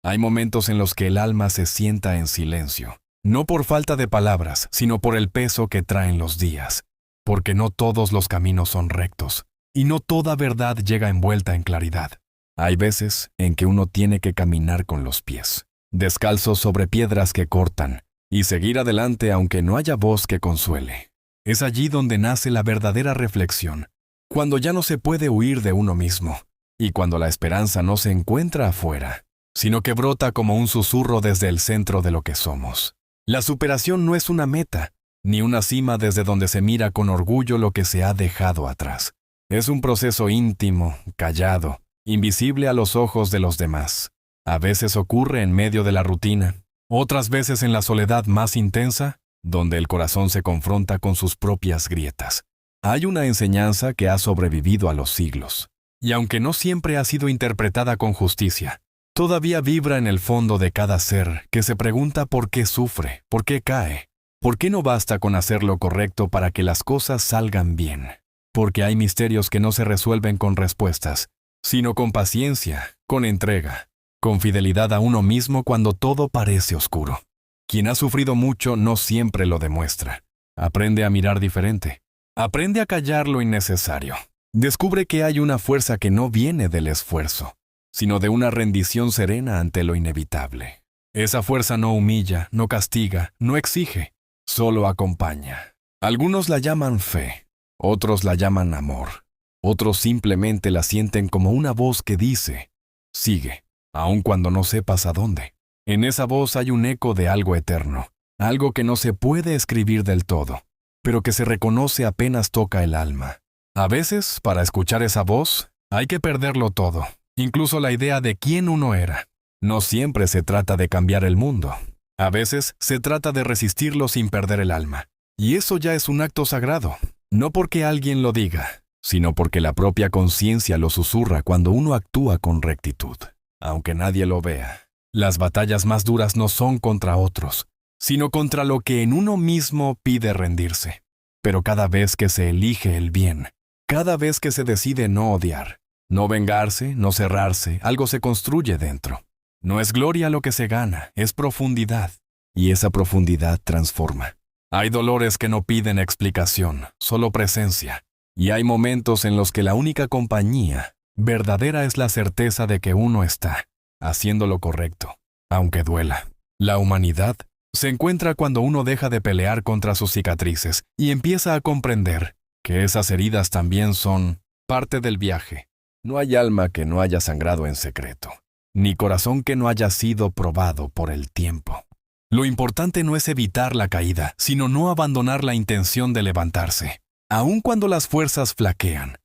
Hay momentos en los que el alma se sienta en silencio, no por falta de palabras, sino por el peso que traen los días, porque no todos los caminos son rectos, y no toda verdad llega envuelta en claridad. Hay veces en que uno tiene que caminar con los pies, descalzos sobre piedras que cortan, y seguir adelante aunque no haya voz que consuele. Es allí donde nace la verdadera reflexión, cuando ya no se puede huir de uno mismo, y cuando la esperanza no se encuentra afuera, sino que brota como un susurro desde el centro de lo que somos. La superación no es una meta, ni una cima desde donde se mira con orgullo lo que se ha dejado atrás. Es un proceso íntimo, callado, invisible a los ojos de los demás. A veces ocurre en medio de la rutina, otras veces en la soledad más intensa, donde el corazón se confronta con sus propias grietas. Hay una enseñanza que ha sobrevivido a los siglos, y aunque no siempre ha sido interpretada con justicia, todavía vibra en el fondo de cada ser que se pregunta por qué sufre, por qué cae, por qué no basta con hacer lo correcto para que las cosas salgan bien. Porque hay misterios que no se resuelven con respuestas, sino con paciencia, con entrega, con fidelidad a uno mismo cuando todo parece oscuro. Quien ha sufrido mucho no siempre lo demuestra. Aprende a mirar diferente. Aprende a callar lo innecesario. Descubre que hay una fuerza que no viene del esfuerzo, sino de una rendición serena ante lo inevitable. Esa fuerza no humilla, no castiga, no exige, solo acompaña. Algunos la llaman fe, otros la llaman amor, otros simplemente la sienten como una voz que dice, sigue, aun cuando no sepas a dónde. En esa voz hay un eco de algo eterno, algo que no se puede escribir del todo, pero que se reconoce apenas toca el alma. A veces, para escuchar esa voz, hay que perderlo todo, incluso la idea de quién uno era. No siempre se trata de cambiar el mundo. A veces se trata de resistirlo sin perder el alma. Y eso ya es un acto sagrado, no porque alguien lo diga, sino porque la propia conciencia lo susurra cuando uno actúa con rectitud, aunque nadie lo vea. Las batallas más duras no son contra otros, sino contra lo que en uno mismo pide rendirse. Pero cada vez que se elige el bien, cada vez que se decide no odiar, no vengarse, no cerrarse, algo se construye dentro. No es gloria lo que se gana, es profundidad. Y esa profundidad transforma. Hay dolores que no piden explicación, solo presencia. Y hay momentos en los que la única compañía verdadera es la certeza de que uno está haciendo lo correcto, aunque duela. La humanidad se encuentra cuando uno deja de pelear contra sus cicatrices y empieza a comprender que esas heridas también son parte del viaje. No hay alma que no haya sangrado en secreto, ni corazón que no haya sido probado por el tiempo. Lo importante no es evitar la caída, sino no abandonar la intención de levantarse. Aun cuando las fuerzas flaquean,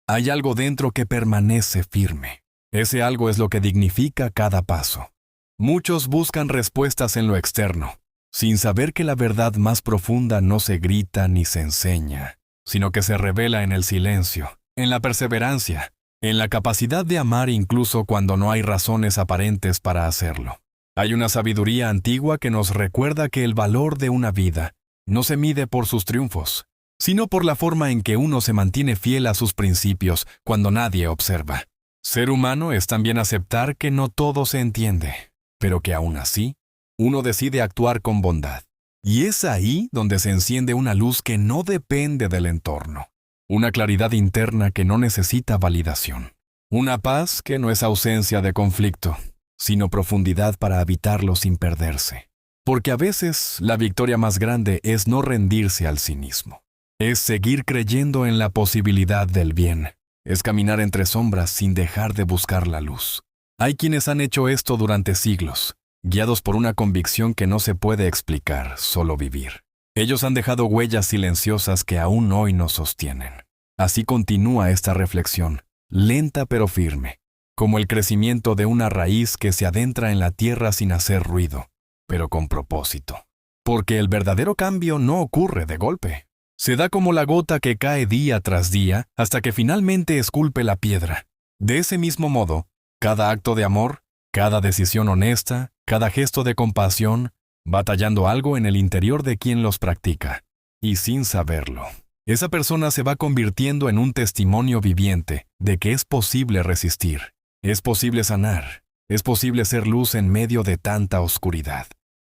hay algo dentro que permanece firme. Ese algo es lo que dignifica cada paso. Muchos buscan respuestas en lo externo, sin saber que la verdad más profunda no se grita ni se enseña, sino que se revela en el silencio, en la perseverancia, en la capacidad de amar incluso cuando no hay razones aparentes para hacerlo. Hay una sabiduría antigua que nos recuerda que el valor de una vida no se mide por sus triunfos, sino por la forma en que uno se mantiene fiel a sus principios cuando nadie observa. Ser humano es también aceptar que no todo se entiende, pero que aún así, uno decide actuar con bondad. Y es ahí donde se enciende una luz que no depende del entorno, una claridad interna que no necesita validación, una paz que no es ausencia de conflicto, sino profundidad para habitarlo sin perderse. Porque a veces la victoria más grande es no rendirse al cinismo, es seguir creyendo en la posibilidad del bien. Es caminar entre sombras sin dejar de buscar la luz. Hay quienes han hecho esto durante siglos, guiados por una convicción que no se puede explicar, solo vivir. Ellos han dejado huellas silenciosas que aún hoy nos sostienen. Así continúa esta reflexión, lenta pero firme, como el crecimiento de una raíz que se adentra en la tierra sin hacer ruido, pero con propósito. Porque el verdadero cambio no ocurre de golpe. Se da como la gota que cae día tras día hasta que finalmente esculpe la piedra. De ese mismo modo, cada acto de amor, cada decisión honesta, cada gesto de compasión, va tallando algo en el interior de quien los practica. Y sin saberlo, esa persona se va convirtiendo en un testimonio viviente de que es posible resistir, es posible sanar, Es posible ser luz en medio de tanta oscuridad.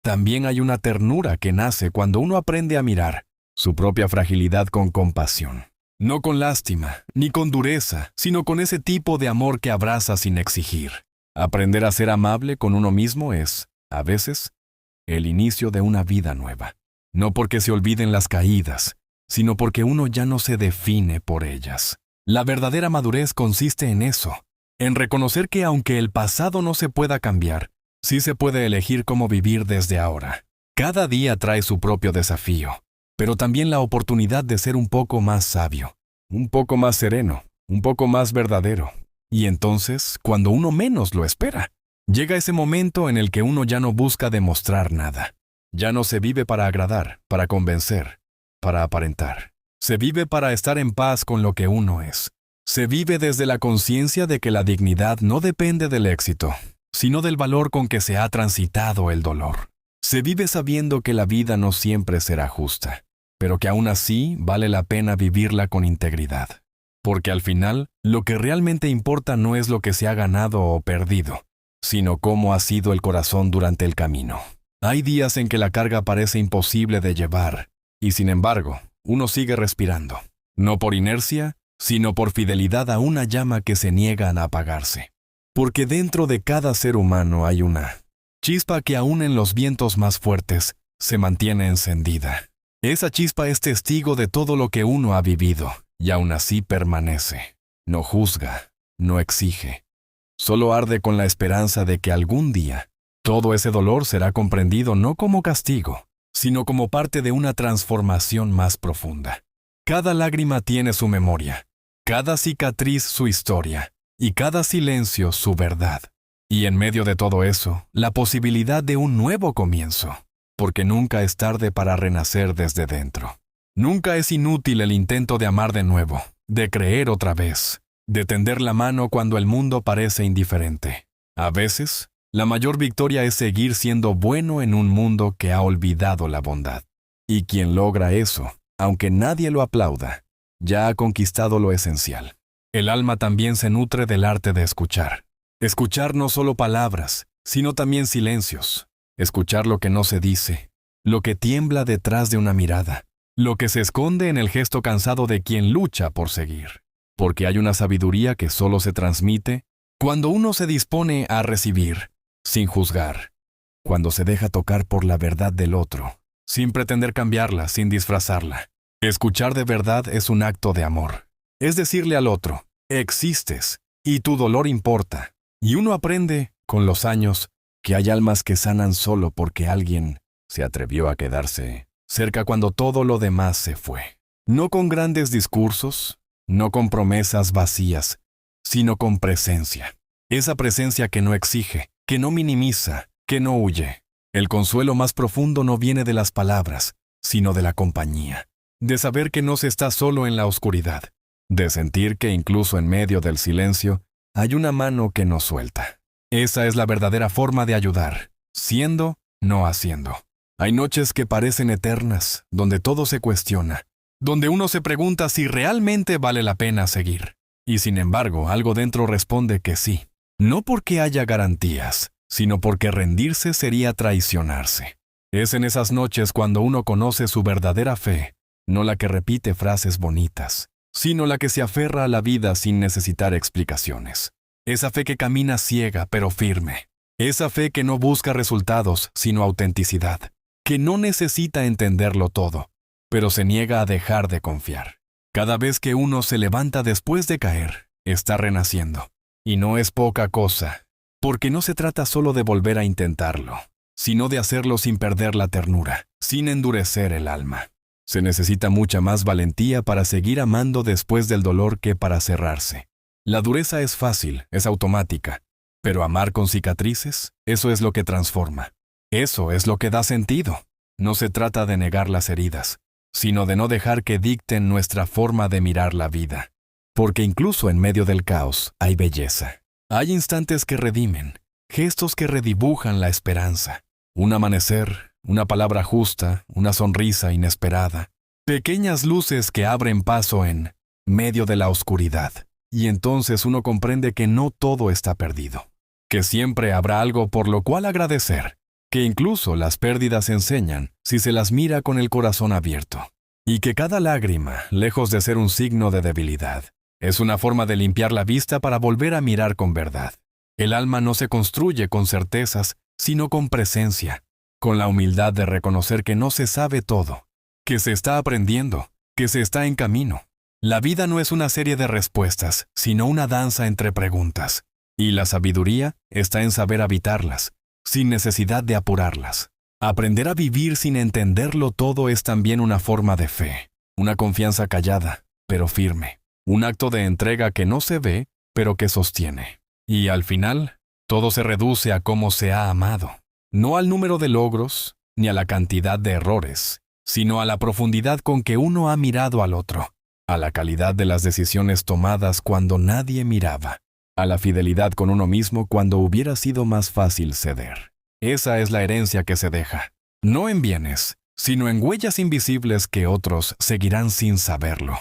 También hay una ternura que nace cuando uno aprende a mirar su propia fragilidad con compasión. No con lástima, ni con dureza, sino con ese tipo de amor que abraza sin exigir. Aprender a ser amable con uno mismo es, a veces, el inicio de una vida nueva. No porque se olviden las caídas, sino porque uno ya no se define por ellas. La verdadera madurez consiste en eso, en reconocer que aunque el pasado no se pueda cambiar, sí se puede elegir cómo vivir desde ahora. Cada día trae su propio desafío, pero también la oportunidad de ser un poco más sabio, un poco más sereno, un poco más verdadero. Y entonces, cuando uno menos lo espera, llega ese momento en el que uno ya no busca demostrar nada. Ya no se vive para agradar, para convencer, para aparentar. Se vive para estar en paz con lo que uno es. Se vive desde la conciencia de que la dignidad no depende del éxito, sino del valor con que se ha transitado el dolor. Se vive sabiendo que la vida no siempre será justa, pero que aún así vale la pena vivirla con integridad. Porque al final, lo que realmente importa no es lo que se ha ganado o perdido, sino cómo ha sido el corazón durante el camino. Hay días en que la carga parece imposible de llevar, y sin embargo, uno sigue respirando, no por inercia, sino por fidelidad a una llama que se niega a apagarse. Porque dentro de cada ser humano hay una chispa que aún en los vientos más fuertes se mantiene encendida. Esa chispa es testigo de todo lo que uno ha vivido, y aún así permanece. No juzga, no exige. Solo arde con la esperanza de que algún día todo ese dolor será comprendido no como castigo, sino como parte de una transformación más profunda. Cada lágrima tiene su memoria, cada cicatriz su historia, y cada silencio su verdad. Y en medio de todo eso, la posibilidad de un nuevo comienzo, porque nunca es tarde para renacer desde dentro. Nunca es inútil el intento de amar de nuevo, de creer otra vez, de tender la mano cuando el mundo parece indiferente. A veces, la mayor victoria es seguir siendo bueno en un mundo que ha olvidado la bondad. Y quien logra eso, aunque nadie lo aplauda, ya ha conquistado lo esencial. El alma también se nutre del arte de escuchar. Escuchar no solo palabras, sino también silencios. Escuchar lo que no se dice, lo que tiembla detrás de una mirada, lo que se esconde en el gesto cansado de quien lucha por seguir. Porque hay una sabiduría que solo se transmite cuando uno se dispone a recibir, sin juzgar. Cuando se deja tocar por la verdad del otro, sin pretender cambiarla, sin disfrazarla. Escuchar de verdad es un acto de amor. Es decirle al otro, existes, y tu dolor importa. Y uno aprende, con los años, que hay almas que sanan solo porque alguien se atrevió a quedarse cerca cuando todo lo demás se fue. No con grandes discursos, no con promesas vacías, sino con presencia. Esa presencia que no exige, que no minimiza, que no huye. El consuelo más profundo no viene de las palabras, sino de la compañía. De saber que no se está solo en la oscuridad. De sentir que incluso en medio del silencio hay una mano que nos suelta. Esa es la verdadera forma de ayudar, siendo, no haciendo. Hay noches que parecen eternas, donde todo se cuestiona, donde uno se pregunta si realmente vale la pena seguir. Y sin embargo, algo dentro responde que sí. No porque haya garantías, sino porque rendirse sería traicionarse. Es en esas noches cuando uno conoce su verdadera fe, no la que repite frases bonitas, sino la que se aferra a la vida sin necesitar explicaciones. Esa fe que camina ciega pero firme. Esa fe que no busca resultados, sino autenticidad. Que no necesita entenderlo todo, pero se niega a dejar de confiar. Cada vez que uno se levanta después de caer, está renaciendo. Y no es poca cosa, porque no se trata solo de volver a intentarlo, sino de hacerlo sin perder la ternura, sin endurecer el alma. Se necesita mucha más valentía para seguir amando después del dolor que para cerrarse. La dureza es fácil, es automática, pero amar con cicatrices, eso es lo que transforma. Eso es lo que da sentido. No se trata de negar las heridas, sino de no dejar que dicten nuestra forma de mirar la vida. Porque incluso en medio del caos hay belleza. Hay instantes que redimen, gestos que redibujan la esperanza. Un amanecer, una palabra justa, una sonrisa inesperada. Pequeñas luces que abren paso en medio de la oscuridad. Y entonces uno comprende que no todo está perdido. que siempre habrá algo por lo cual agradecer, que incluso las pérdidas enseñan si se las mira con el corazón abierto, y que cada lágrima, lejos de ser un signo de debilidad, es una forma de limpiar la vista para volver a mirar con verdad. El alma no se construye con certezas, sino con presencia, con la humildad de reconocer que no se sabe todo, que se está aprendiendo, que se está en camino. La vida no es una serie de respuestas, sino una danza entre preguntas, y la sabiduría está en saber habitarlas, sin necesidad de apurarlas. Aprender a vivir sin entenderlo todo es también una forma de fe, una confianza callada, pero firme, un acto de entrega que no se ve, pero que sostiene. Y al final, todo se reduce a cómo se ha amado, no al número de logros, ni a la cantidad de errores, sino a la profundidad con que uno ha mirado al otro, a la calidad de las decisiones tomadas cuando nadie miraba, a la fidelidad con uno mismo cuando hubiera sido más fácil ceder. Esa es la herencia que se deja, no en bienes, sino en huellas invisibles que otros seguirán sin saberlo.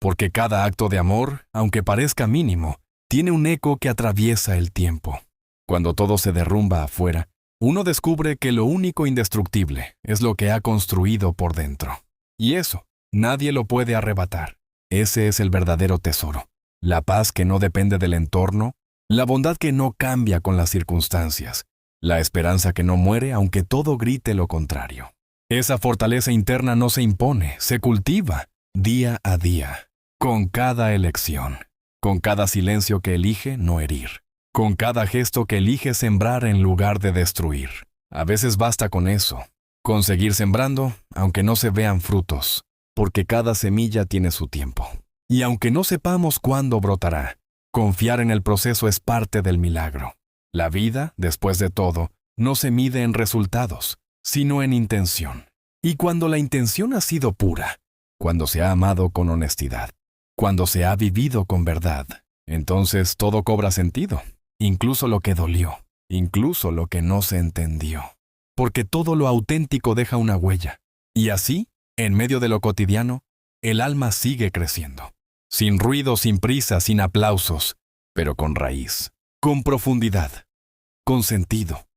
Porque cada acto de amor, aunque parezca mínimo, tiene un eco que atraviesa el tiempo. Cuando todo se derrumba afuera, uno descubre que lo único indestructible es lo que ha construido por dentro. Y eso, nadie lo puede arrebatar. Ese es el verdadero tesoro. La paz que no depende del entorno, la bondad que no cambia con las circunstancias, la esperanza que no muere aunque todo grite lo contrario. Esa fortaleza interna no se impone, se cultiva, día a día, con cada elección, con cada silencio que elige no herir, con cada gesto que elige sembrar en lugar de destruir. A veces basta con eso, con seguir sembrando, aunque no se vean frutos, porque cada semilla tiene su tiempo. Y aunque no sepamos cuándo brotará, confiar en el proceso es parte del milagro. La vida, después de todo, no se mide en resultados, sino en intención. Y cuando la intención ha sido pura, cuando se ha amado con honestidad, cuando se ha vivido con verdad, entonces todo cobra sentido, incluso lo que dolió, incluso lo que no se entendió. Porque todo lo auténtico deja una huella. Y así, en medio de lo cotidiano, el alma sigue creciendo. Sin ruido, sin prisa, sin aplausos, pero con raíz, con profundidad, con sentido.